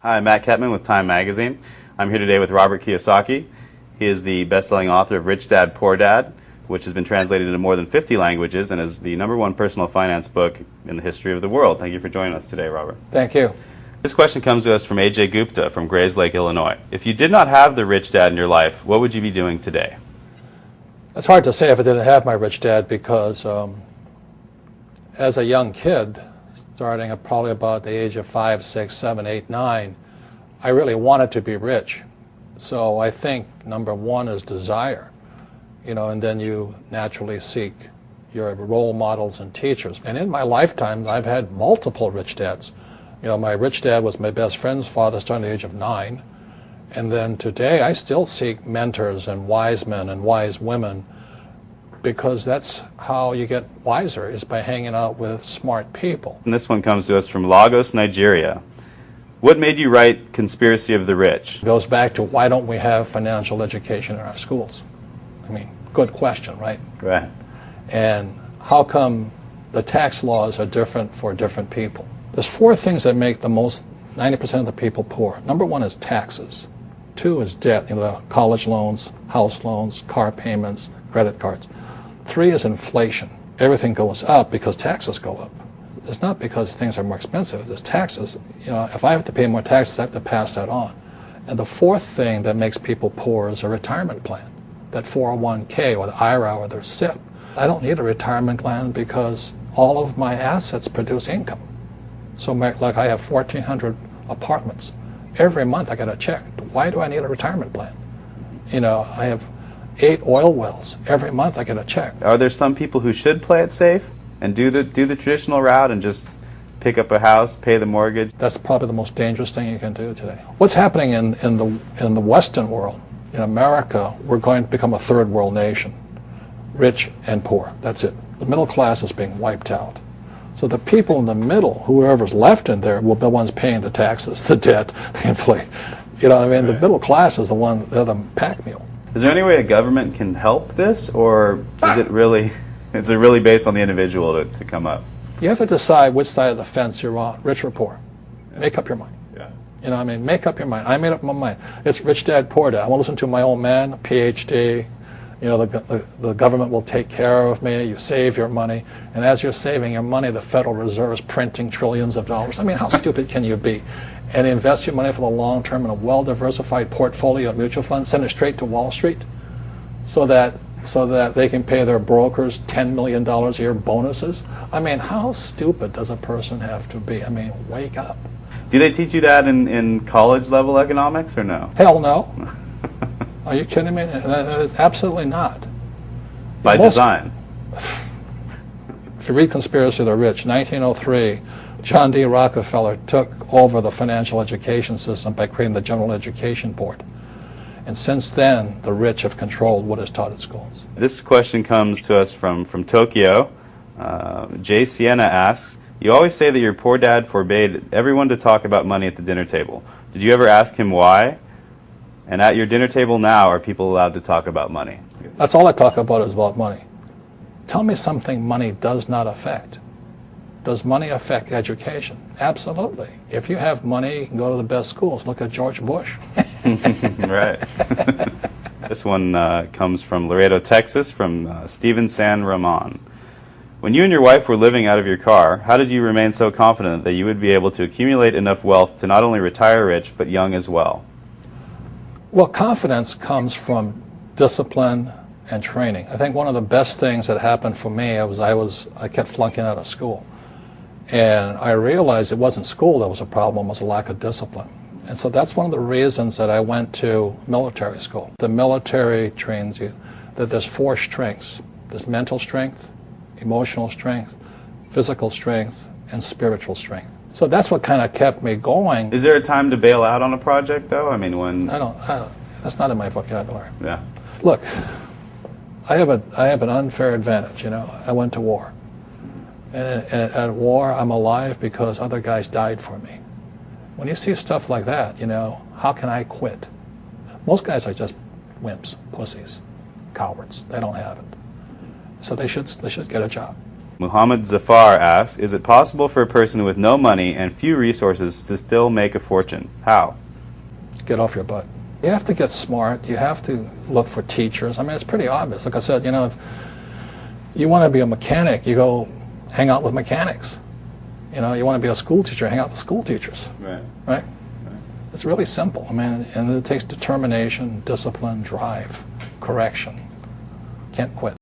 Hi, I'm Matt Ketman with Time Magazine. I'm here today with Robert Kiyosaki. He is the best-selling author of Rich Dad, Poor Dad, which has been translated into more than 50 languages and is the #1 personal finance book in the history of the world. Thank you for joining us today, Robert. Thank you. This question comes to us from A.J. Gupta from Grays Lake, Illinois. If you did not have the rich dad in your life, what would you be doing today? It's hard to say if I didn't have my rich dad because as a young kid, starting at probably about the age of 5, 6, 7, 8, 9, I really wanted to be rich. So I think number one is desire, and then you naturally seek your role models and teachers. And in my lifetime, I've had multiple rich dads. My rich dad was my best friend's father starting at the age of 9. And then today, I still seek mentors and wise men and wise women because that's how you get wiser, is by hanging out with smart people. And this one comes to us from Lagos, Nigeria. What made you write Conspiracy of the Rich? It goes back to why don't we have financial education in our schools? I mean, good question, right? Right. And how come the tax laws are different for different people? There's 4 things that make the most 90% of the people poor. Number 1 is taxes. 2 is debt, the college loans, house loans, car payments, credit cards. 3 is inflation. Everything goes up because taxes go up. It's not because things are more expensive. There's taxes. If I have to pay more taxes, I have to pass that on. And the 4th thing that makes people poor is a retirement plan, that 401k or the IRA or their SIP. I don't need a retirement plan because all of my assets produce income. So like I have 1,400 apartments. Every month I get a check. Why do I need a retirement plan? I have 8 oil wells. Every month I get a check. Are there some people who should play it safe and do the traditional route and just pick up a house, pay the mortgage? That's probably the most dangerous thing you can do today. What's happening in the Western world, in America, we're going to become a third world nation, rich and poor. That's it. The middle class is being wiped out. So the people in the middle, whoever's left in there, will be the ones paying the taxes, the debt, the inflation. Right. The middle class is they're the pack mule. Is there any way a government can help this, or is it really based on the individual to come up? You have to decide which side of the fence you're on, rich or poor. Yeah. Make up your mind. Yeah. Make up your mind. I made up my mind. It's rich dad, poor dad. I want to listen to my old man, PhD. The government will take care of me. You save your money. And as you're saving your money, the Federal Reserve is printing trillions of dollars. I mean, how stupid can you be? And invest your money for the long term in a well-diversified portfolio of mutual funds, send it straight to Wall Street so that they can pay their brokers $10 million a year bonuses. I mean, how stupid does a person have to be? I mean, wake up. Do they teach you that in college-level economics or no? Hell no. Are you kidding me? Absolutely not. By design. If you read Conspiracy of the Rich, 1903, John D. Rockefeller took over the financial education system by creating the General Education Board. And since then, the rich have controlled what is taught at schools. This question comes to us from Tokyo. Jay Sienna asks, you always say that your poor dad forbade everyone to talk about money at the dinner table. Did you ever ask him why? And at your dinner table now, are people allowed to talk about money? That's all I talk about is about money. Tell me something money does not affect. Does money affect education? Absolutely. If you have money, you can go to the best schools. Look at George Bush. Right. This one comes from Laredo, Texas, from Steven San Ramon. When you and your wife were living out of your car, how did you remain so confident that you would be able to accumulate enough wealth to not only retire rich, but young as well? Well, confidence comes from discipline and training. I think one of the best things that happened for me was I kept flunking out of school. And I realized it wasn't school that was a problem, it was a lack of discipline. And so that's one of the reasons that I went to military school. The military trains you that there's 4 strengths. There's mental strength, emotional strength, physical strength, and spiritual strength. So that's what kind of kept me going. Is there a time to bail out on a project, though? I mean, when... I don't that's not in my vocabulary. Yeah. Look, I have an unfair advantage, I went to war. And at war, I'm alive because other guys died for me. When you see stuff like that, how can I quit? Most guys are just wimps, pussies, cowards. They don't have it. So they should get a job. Muhammad Zafar asks, is it possible for a person with no money and few resources to still make a fortune? How? Get off your butt. You have to get smart. You have to look for teachers. I mean, it's pretty obvious. Like I said, you know, if you want to be a mechanic, you go hang out with mechanics. You know, you want to be a school teacher, hang out with school teachers. Right. Right? It's really simple. I mean, and it takes determination, discipline, drive, correction. Can't quit.